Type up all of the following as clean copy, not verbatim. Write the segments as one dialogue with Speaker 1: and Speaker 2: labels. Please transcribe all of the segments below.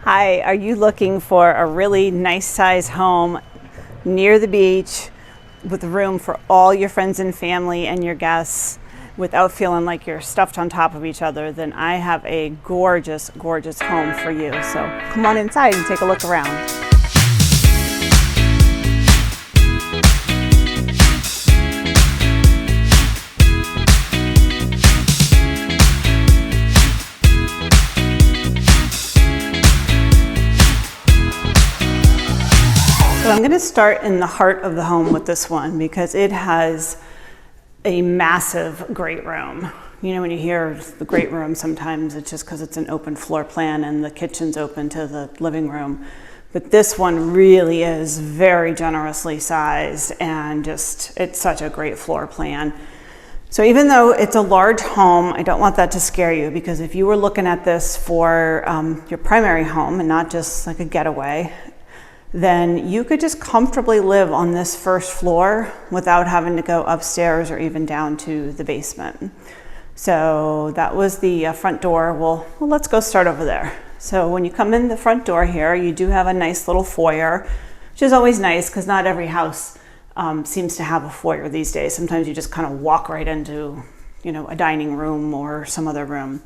Speaker 1: Hi, are you looking for a really nice size home near the beach with room for all your friends and family and your guests without feeling like you're stuffed on top of each other? Then I have a gorgeous, gorgeous home for you. So come on inside and take a look around. So I'm going to start in the heart of the home with this one because it has a massive great room. You know, when you hear the great room, sometimes it's just because it's an open floor plan and the kitchen's open to the living room. But this one really is very generously sized and it's such a great floor plan. So even though it's a large home, I don't want that to scare you, because if you were looking at this for your primary home and not just like a getaway, then you could just comfortably live on this first floor without having to go upstairs or even down to the basement. So that was the front door. Well, let's go start over there. So when you come in the front door here, you do have a nice little foyer, which is always nice because not every house seems to have a foyer these days. Sometimes you just kind of walk right into, you know, a dining room or some other room.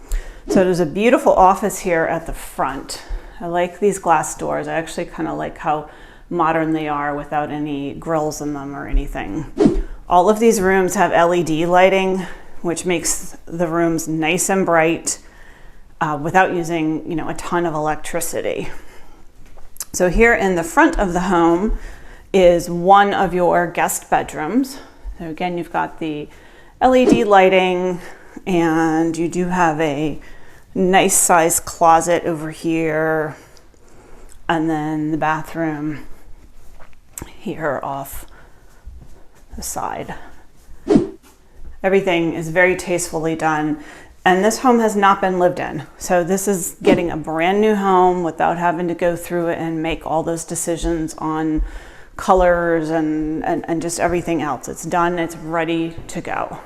Speaker 1: So there's a beautiful office here at the front. I like these glass doors. I actually kind of like how modern they are without any grills in them or anything. All of these rooms have LED lighting, which makes the rooms nice and bright without using, you know, a ton of electricity. So here in the front of the home is one of your guest bedrooms. So again, you've got the LED lighting, and you do have a nice size closet over here, and then the bathroom here off the side. Everything is very tastefully done, and this home has not been lived in. So this is getting a brand new home without having to go through it and make all those decisions on colors and just everything else. It's done, it's ready to go.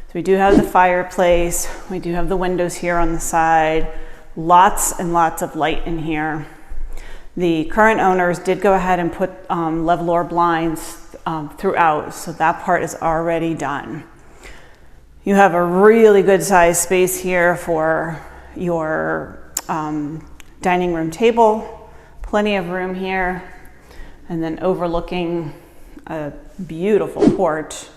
Speaker 1: So we do have the fireplace, we do have the windows here on the side, lots and lots of light in here. The current owners did go ahead and put Levolor blinds throughout, so that part is already done. You have a really good sized space here for your dining room table, plenty of room here, and then overlooking a beautiful porch.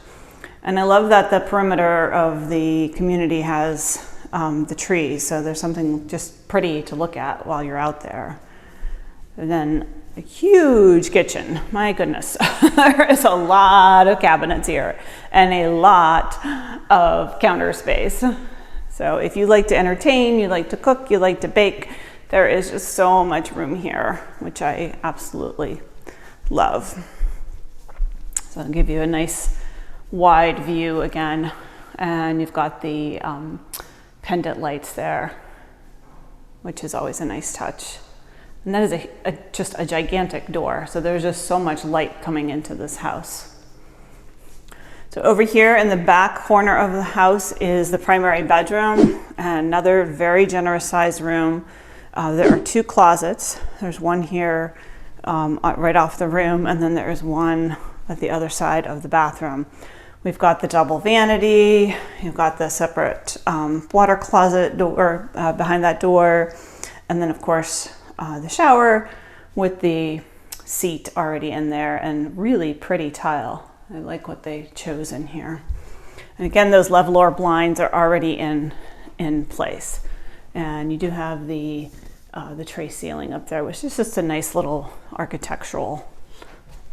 Speaker 1: And I love that the perimeter of the community has the trees, so there's something just pretty to look at while you're out there. And then a huge kitchen. My goodness, there is a lot of cabinets here and a lot of counter space. So if you like to entertain, you like to cook, you like to bake, there is just so much room here, which I absolutely love. So I'll give you a nice wide view again, and you've got the pendant lights there, which is always a nice touch. And that is just a gigantic door, so there's just so much light coming into this house. So over here in the back corner of the house is the primary bedroom, and another very generous sized room. There are two closets. There's one here right off the room, and then there's one at the other side of the bathroom. We've got the double vanity, you've got the separate water closet door behind that door, and then of course the shower with the seat already in there, and really pretty tile. I like what they chose in here. And again, those Levolor blinds are already in place. And you do have the tray ceiling up there, which is just a nice little architectural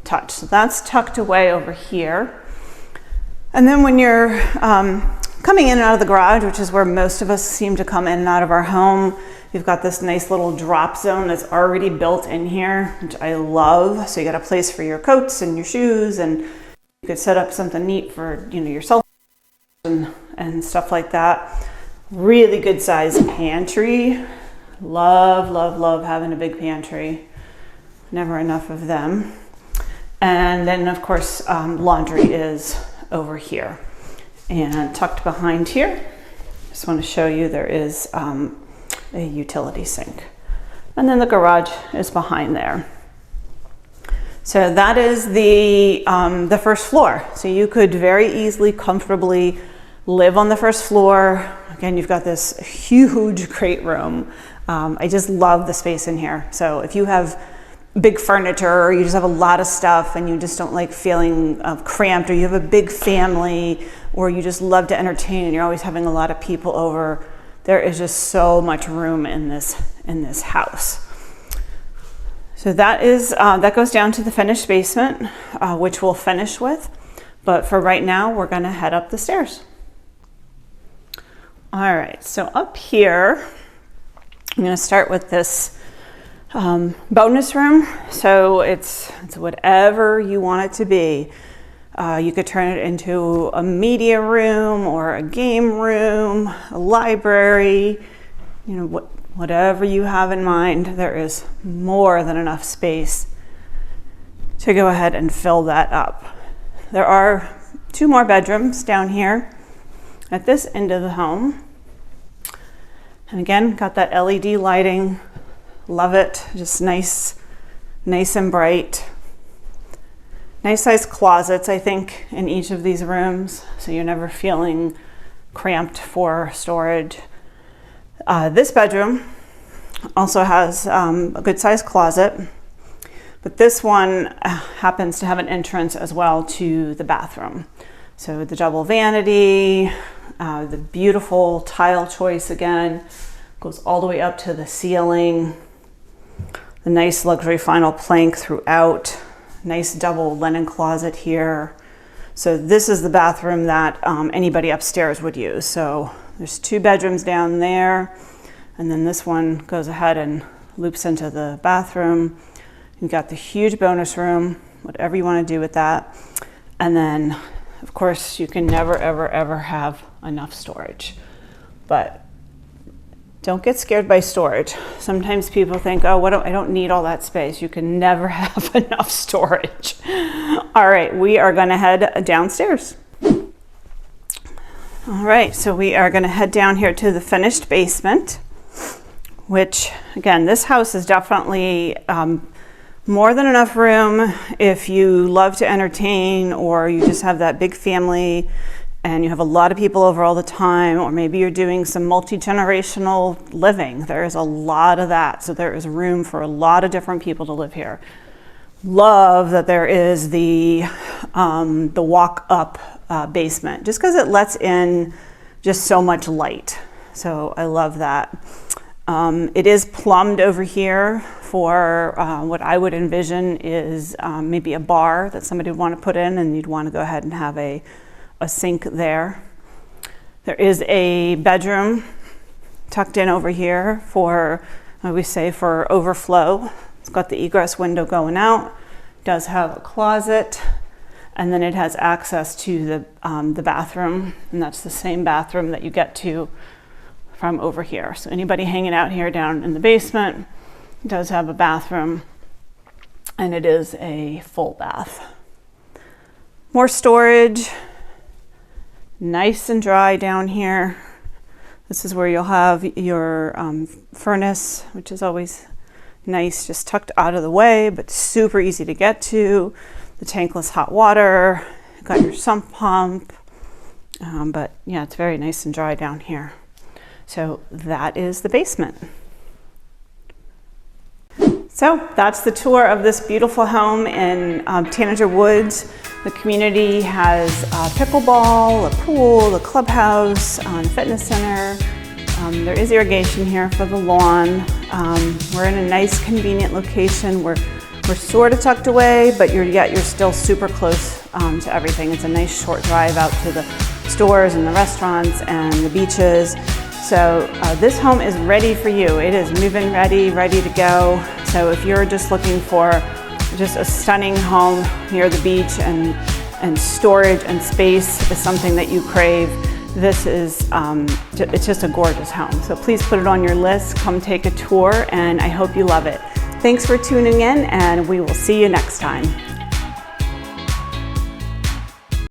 Speaker 1: touch. So that's tucked away over here. And then when you're coming in and out of the garage, which is where most of us seem to come in and out of our home, you've got this nice little drop zone that's already built in here, which I love. So you got a place for your coats and your shoes, and you could set up something neat for, you know, yourself and stuff like that. Really good sized pantry. Love, love, love having a big pantry. Never enough of them. And then of course, laundry is over here. And tucked behind here, just want to show you there is a utility sink. And then the garage is behind there. So that is the first floor. So you could very easily, comfortably live on the first floor. Again, you've got this huge great room. I just love the space in here. So if you have big furniture, or you just have a lot of stuff and you just don't like feeling cramped, or you have a big family, or you just love to entertain and you're always having a lot of people over, there is just so much room in this house. So that goes down to the finished basement, which we'll finish with. But for right now, we're gonna head up the stairs. All right, so up here, I'm gonna start with this bonus room. So it's whatever you want it to be. You could turn it into a media room or a game room, a library, whatever you have in mind. There is more than enough space to go ahead and fill that up. There are 2 more bedrooms down here at this end of the home. And again, got that LED lighting. Love it, just nice and bright. Nice sized closets, I think, in each of these rooms, so you're never feeling cramped for storage. This bedroom also has a good sized closet, but this one happens to have an entrance as well to the bathroom. So the double vanity, the beautiful tile choice again, goes all the way up to the ceiling. The nice luxury vinyl plank throughout. Nice double linen closet here. So this is the bathroom that anybody upstairs would use. So there's 2 bedrooms down there, and then this one goes ahead and loops into the bathroom. You've got the huge bonus room, whatever you want to do with that. And then, of course, you can never, ever, ever have enough storage. But don't get scared by storage. Sometimes people think, oh, I don't need all that space. You can never have enough storage. All right, we are gonna head downstairs. All right, so we are gonna head down here to the finished basement, which again, this house is definitely more than enough room if you love to entertain, or you just have that big family and you have a lot of people over all the time, or maybe you're doing some multi-generational living. There is a lot of that. So there is room for a lot of different people to live here. Love that there is the walk-up basement, just because it lets in just so much light. So I love that. It is plumbed over here for what I would envision is maybe a bar that somebody would want to put in, and you'd want to go ahead and have a sink there. There is a bedroom tucked in over here for, we say, for overflow. It's got the egress window going out, does have a closet, and then it has access to the bathroom, and that's the same bathroom that you get to from over here. So anybody hanging out here down in the basement does have a bathroom, and it is a full bath. More storage. Nice and dry down here. This is where you'll have your furnace, which is always nice, just tucked out of the way, but super easy to get to. The tankless hot water, got your sump pump, but yeah, it's very nice and dry down here. So that is the basement. So that's the tour of this beautiful home in Tanager Woods. The community has pickleball, a pool, a clubhouse, fitness center. There is irrigation here for the lawn. We're in a nice, convenient location. We're sort of tucked away, but you're still super close to everything. It's a nice short drive out to the stores and the restaurants and the beaches. So this home is ready for you. It is move-in ready, ready to go. So if you're just looking for just a stunning home near the beach and storage and space is something that you crave, this is, it's just a gorgeous home. So please put it on your list, come take a tour, and I hope you love it. Thanks for tuning in, and we will see you next time.